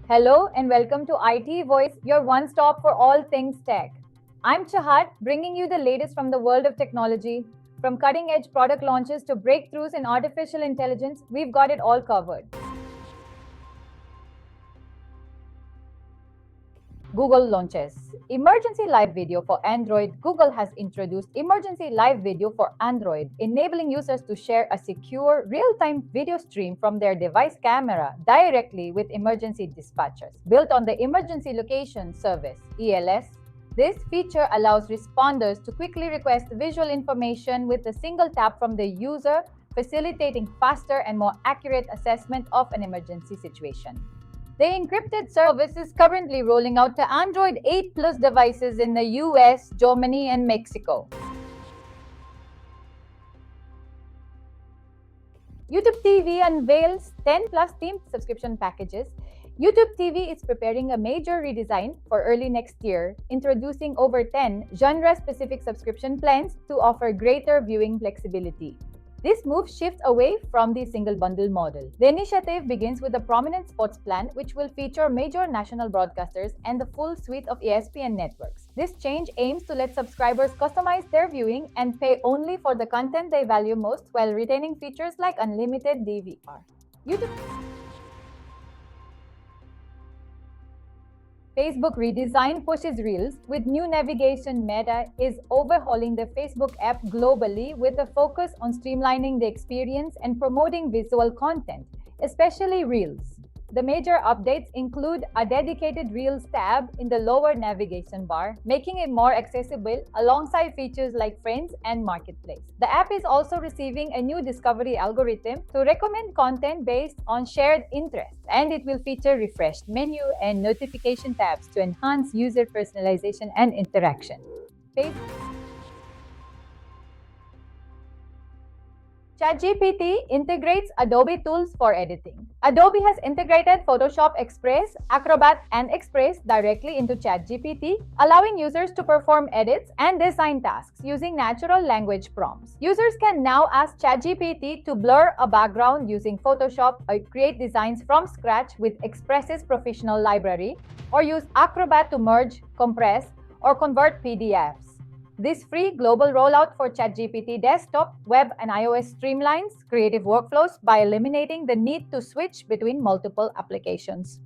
Hello and welcome to IT Voice, your one stop for all things tech. I'm Chahat, bringing you the latest from the world of technology. From cutting edge product launches to breakthroughs in artificial intelligence, we've got it all covered. Google launches Emergency Live Video for Android. Google has introduced Emergency Live Video for Android, enabling users to share a secure, real time video stream from their device camera directly with emergency dispatchers. Built on the Emergency Location Service (ELS), this feature allows responders to quickly request visual information with a single tap from the user, facilitating faster and more accurate assessment of an emergency situation. The encrypted service is currently rolling out to Android 8 Plus devices in the US, Germany, and Mexico. YouTube TV unveils 10 plus themed subscription packages. YouTube TV is preparing a major redesign for early next year, introducing over 10 genre specific subscription plans to offer greater viewing flexibility. This move shifts away from the single bundle model. The initiative begins with a prominent sports plan, which will feature major national broadcasters and the full suite of ESPN networks. This change aims to let subscribers customize their viewing and pay only for the content they value most while retaining features like unlimited DVR. YouTube Facebook redesign pushes Reels with new navigation. Meta is overhauling the Facebook app globally with a focus on streamlining the experience and promoting visual content, especially Reels. The major updates include a dedicated Reels tab in the lower navigation bar, making it more accessible alongside features like Friends and Marketplace. The app is also receiving a new discovery algorithm to recommend content based on shared interests, and it will feature refreshed menu and notification tabs to enhance user personalization and interaction. ChatGPT integrates Adobe tools for editing. Adobe has integrated Photoshop Express, Acrobat, and Express directly into ChatGPT, allowing users to perform edits and design tasks using natural language prompts. Users can now ask ChatGPT to blur a background using Photoshop or create designs from scratch with Express's professional library, or use Acrobat to merge, compress, or convert PDFs. This free global rollout for ChatGPT desktop, web, and iOS streamlines creative workflows by eliminating the need to switch between multiple applications.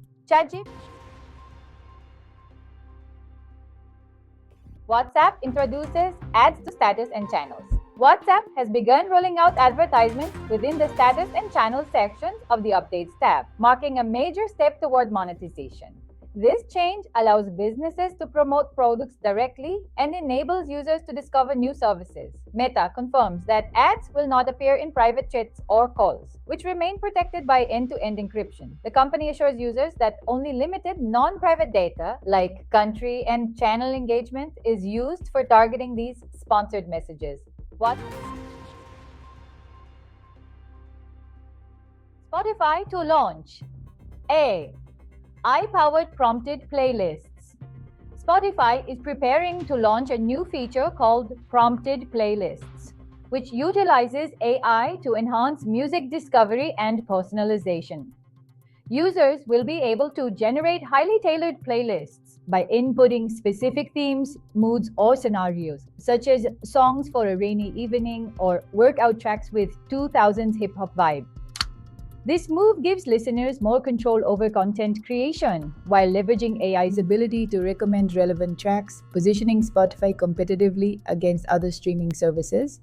WhatsApp introduces ads to status and channels. WhatsApp has begun rolling out advertisements within the status and channel sections of the Updates tab, marking a major step toward monetization. This change allows businesses to promote products directly and enables users to discover new services. Meta confirms that ads will not appear in private chats or calls, which remain protected by end-to-end encryption. The company assures users that only limited non-private data, like country and channel engagement, is used for targeting these sponsored messages. Spotify to launch AI-powered prompted playlists. Spotify is preparing to launch a new feature called prompted playlists, which utilizes AI to enhance music discovery and personalization. Users will be able to generate highly tailored playlists by inputting specific themes, moods, or scenarios, such as songs for a rainy evening or workout tracks with 2000s hip hop vibe. This move gives listeners more control over content creation, while leveraging AI's ability to recommend relevant tracks, positioning Spotify competitively against other streaming services.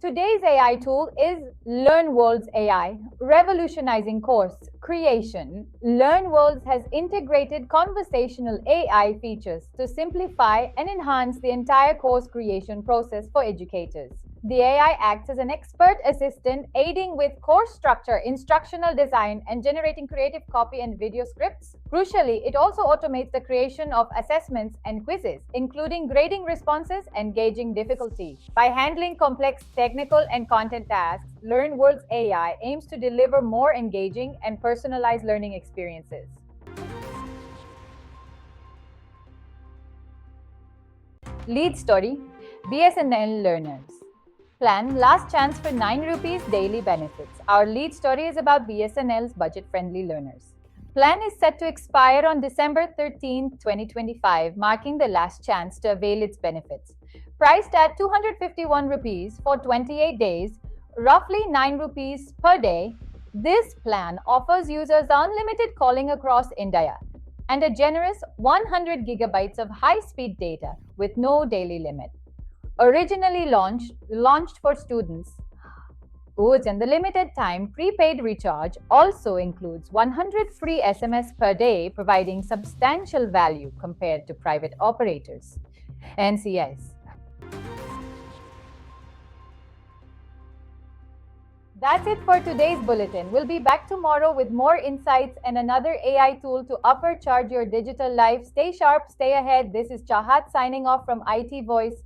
Today's AI tool is LearnWorlds AI, revolutionizing course creation. LearnWorlds has integrated conversational AI features to simplify and enhance the entire course creation process for educators. The AI acts as an expert assistant, aiding with course structure, instructional design, and generating creative copy and video scripts. Crucially, it also automates the creation of assessments and quizzes, including grading responses and gauging difficulty. By handling complex technical and content tasks, LearnWorlds AI aims to deliver more engaging and personalized learning experiences. Lead story: BSNL learners. plan, last chance for 9 rupees daily benefits. Our lead story is about BSNL's budget-friendly learners. Plan is set to expire on December 13, 2025, marking the last chance to avail its benefits. Priced at 251 rupees for 28 days, roughly 9 rupees per day, this plan offers users unlimited calling across India and a generous 100 gigabytes of high-speed data with no daily limit. Originally launched for students, goods and the limited time prepaid recharge also includes 100 free SMS per day, providing substantial value compared to private operators. NCS. That's it for today's bulletin. We'll be back tomorrow with more insights and another AI tool to upcharge your digital life. Stay sharp, stay ahead. This is Chahat signing off from IT Voice.